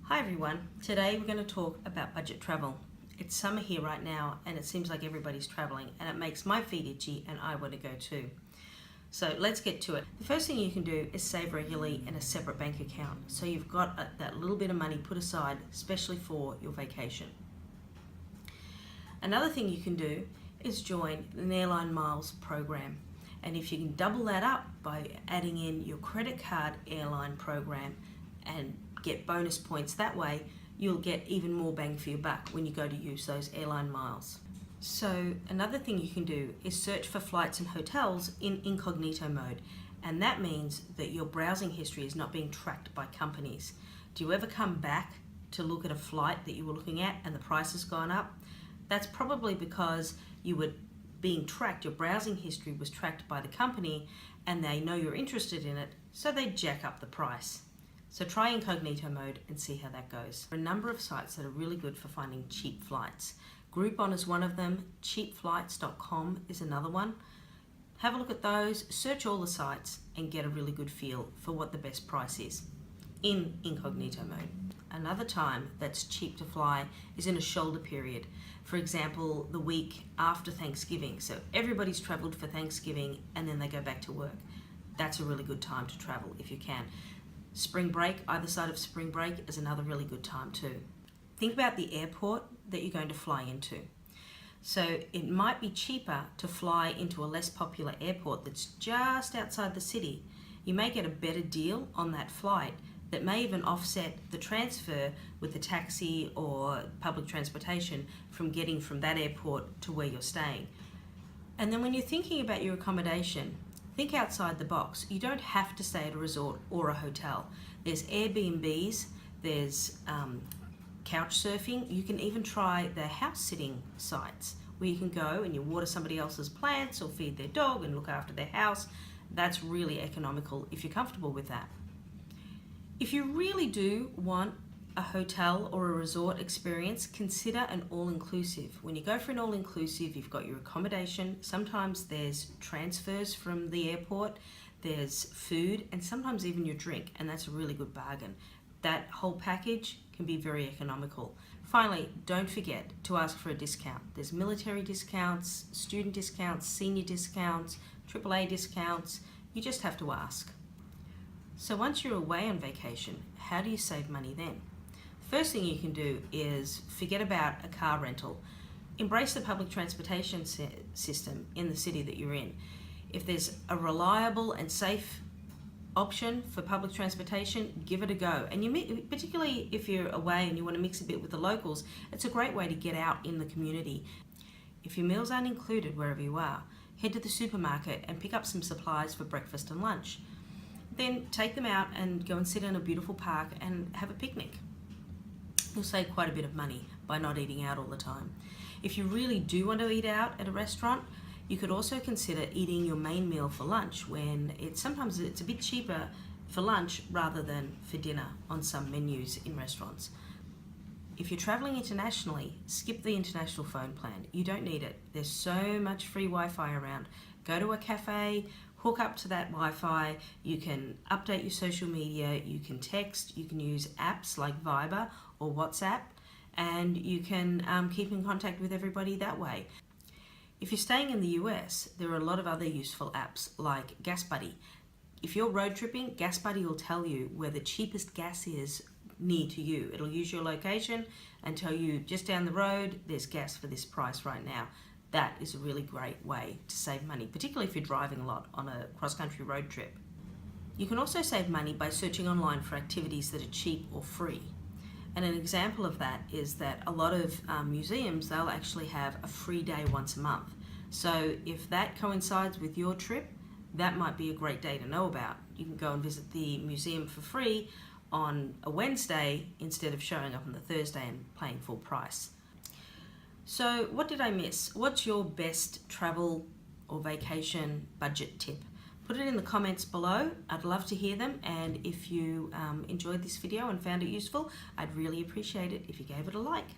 Hi everyone, today we're going to talk about budget travel. It's summer here right now and it seems like everybody's traveling and it makes my feet itchy and I want to go too. So let's get to it. The first thing you can do is save regularly in a separate bank account so you've got that little bit of money put aside especially for your vacation. Another thing you can do is join an airline miles program, and if you can double that up by adding in your credit card airline program and get bonus points that way, you'll get even more bang for your buck when you go to use those airline miles. So another thing you can do is search for flights and hotels in incognito mode, and that means that your browsing history is not being tracked by companies. Do you ever come back to look at a flight that you were looking at and the price has gone up? That's probably because you were being tracked, your browsing history was tracked by the company and they know you're interested in it, so they jack up the price. So try incognito mode and see how that goes. There are a number of sites that are really good for finding cheap flights. Groupon is one of them, cheapflights.com is another one. Have a look at those, search all the sites and get a really good feel for what the best price is in incognito mode. Another time that's cheap to fly is in a shoulder period. For example, the week after Thanksgiving. So everybody's traveled for Thanksgiving and then they go back to work. That's a really good time to travel if you can. Spring break, either side of spring break, is another really good time too. Think about the airport that you're going to fly into. So it might be cheaper to fly into a less popular airport that's just outside the city. You may get a better deal on that flight that may even offset the transfer with the taxi or public transportation from getting from that airport to where you're staying. And then when you're thinking about your accommodation, think outside the box. You don't have to stay at a resort or a hotel. There's Airbnbs, there's couch surfing. You can even try the house sitting sites where you can go and you water somebody else's plants or feed their dog and look after their house. That's really economical if you're comfortable with that. If you really do want a hotel or a resort experience, consider an all-inclusive. When you go for an all-inclusive, you've got your accommodation, sometimes there's transfers from the airport, there's food, and sometimes even your drink, and that's a really good bargain. That whole package can be very economical. Finally, don't forget to ask for a discount. There's military discounts, student discounts, senior discounts, AAA discounts. You just have to ask. So once you're away on vacation, how do you save money then? First thing you can do is forget about a car rental. Embrace the public transportation system in the city that you're in. If there's a reliable and safe option for public transportation, give it a go. And particularly if you're away and you want to mix a bit with the locals, it's a great way to get out in the community. If your meals aren't included wherever you are, head to the supermarket and pick up some supplies for breakfast and lunch. Then take them out and go and sit in a beautiful park and have a picnic. You'll save quite a bit of money by not eating out all the time. If you really do want to eat out at a restaurant, you could also consider eating your main meal for lunch when sometimes it's a bit cheaper for lunch rather than for dinner on some menus in restaurants. If you're traveling internationally, skip the international phone plan. You don't need it. There's so much free Wi-Fi around. Go to a cafe, hook up to that Wi-Fi, you can update your social media, you can text, you can use apps like Viber or WhatsApp, and you can keep in contact with everybody that way. If you're staying in the US, there are a lot of other useful apps like Gas Buddy. If you're road tripping, Gas Buddy will tell you where the cheapest gas is near to you. It'll use your location and tell you just down the road, there's gas for this price right now. That is a really great way to save money, particularly if you're driving a lot on a cross-country road trip. You can also save money by searching online for activities that are cheap or free. And an example of that is that a lot of museums, they'll actually have a free day once a month. So if that coincides with your trip, that might be a great day to know about. You can go and visit the museum for free on a Wednesday instead of showing up on the Thursday and paying full price. So what did I miss? What's your best travel or vacation budget tip? Put it in the comments below. I'd love to hear them, and if you enjoyed this video and found it useful, I'd really appreciate it if you gave it a like.